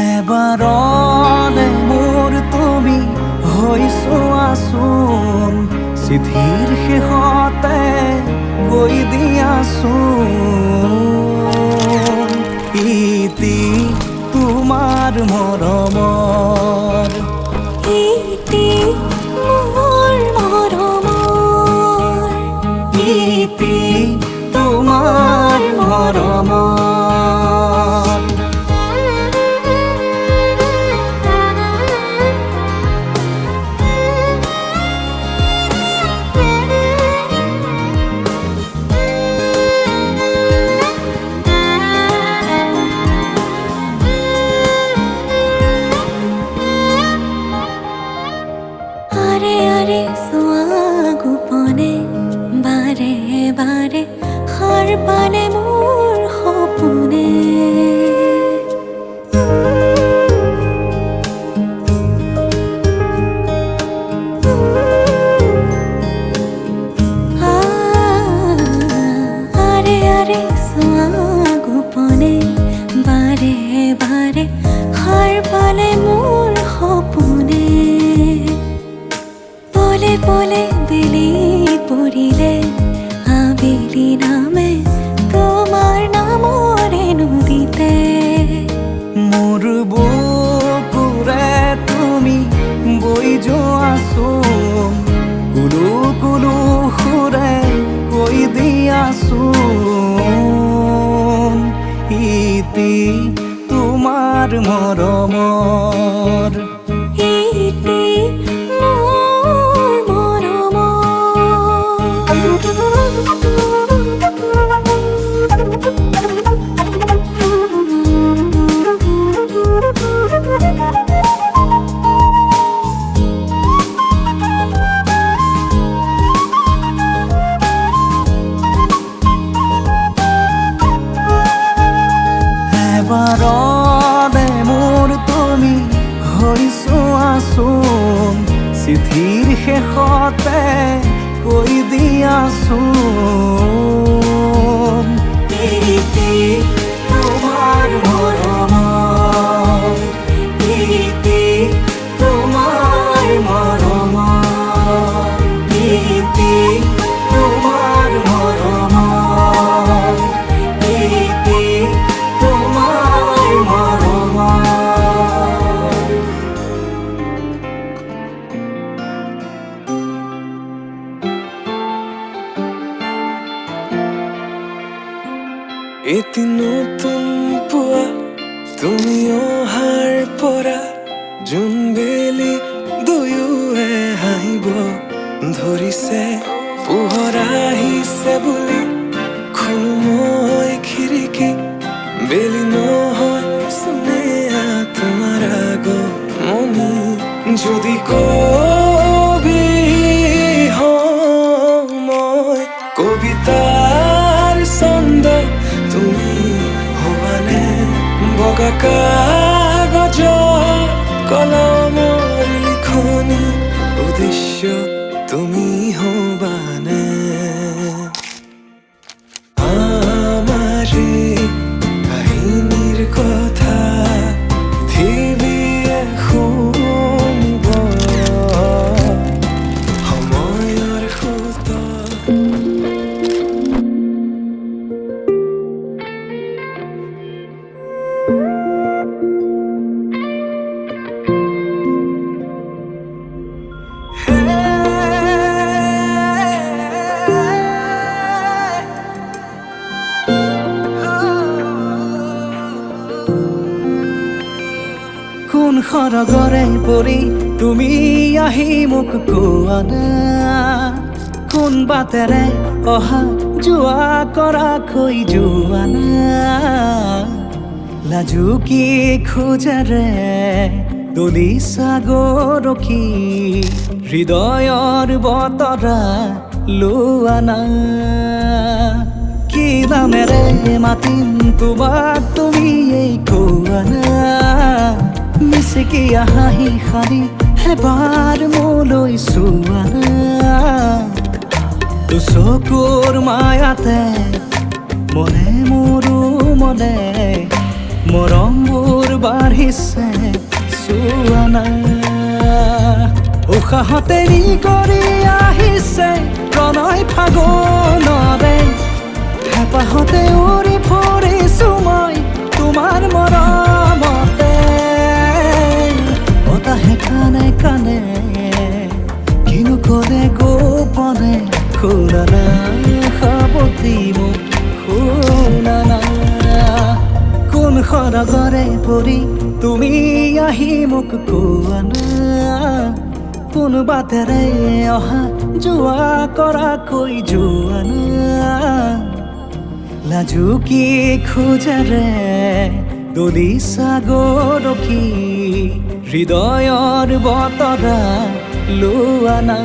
এবাৰলে মোৰ তুমি হৈছো আচোন চিঠিৰ শেষতে গৈ দিয়াচোন ইতি তোমাৰ মৰমৰ ইতি মোৰ মৰমৰ ইতি তোমাৰ মৰমৰ পালে মোৰ সপোনে আৰে আৰে চোৱা গোপনে বাৰে বাৰে সাৰ পালে মোৰ সপোনে পলে পলে বেলি পৰিলে আবেলি নামে তোমাৰ নামৰে নদীতে মোৰ বুকুৰে তুমি বৈ যোৱাচোন কুলু কুলু সুৰে কৈ দিয়াচোন ইতি তোমাৰ মৰমৰ ইতি মোৰ এবাৰলে মোৰ তুমি হৈছো আচোন চিঠিৰ শেষতে কৈ দিয়াচোন ইতি তোমাৰ মৰমৰ ইতি তোমাৰ মৰমৰ ইতি তোমাৰ মৰমৰ ইতি তোমাৰ মৰমৰ এটি নতুন পুৱা তুমি অহাৰ পৰা জোনবেলি দুয়োৱে হাঁহিব ধৰিছে পোহৰ আহিছে বুলি খোলো মই খিৰিকী বেলি নহয় চুনেহা তোমাৰ আগমনি যদি কবি মই কবিতাৰ ছন্দ তুমি হবানে বগা কাগজ কলমৰ লিখনি উদ্দেশ্য তুমি হবানে আমাৰ কাহিনীৰ কথা পৃথিৱীয়ে শুনিব সময়ৰ সুত সৰগৰে পৰি তুমি আহি মোক কোৱা না কোন বাটেৰে অহা যোৱা কৰাকৈ যোৱা না লাজুকী খোজেৰে দলিছা গৰখি হৃদয়ৰ বতৰা লোৱা না কি নামেৰে মাতিম তোমাক তুমি এই কোৱা না মিচিকি হাঁহি সাৰি এবাৰ মোলৈ চোৱা না তো চকুৰ মায়াতে মনে মোৰো মনে মৰমবোৰ বাঢ়িছে চোৱা না উশাহতে নি কৰি আহিছে প্ৰণয় ফাগুনৰে হেঁপাহতে উৰি ফুৰিছো মই তোমাৰ মৰমতে বতাহে কানে কানে কিনো কৰে গোপনে শুনা না সাৱতি মোক শুনা না কোন সৰগৰে পৰি তুমি আহি মোক কোৱা না কোন বাটেৰে অহা যোৱা কৰাকৈ যোৱা না লাজুকী খোজেৰে দলিছা গৰখি হৃদয়ৰ বতৰা লোৱা না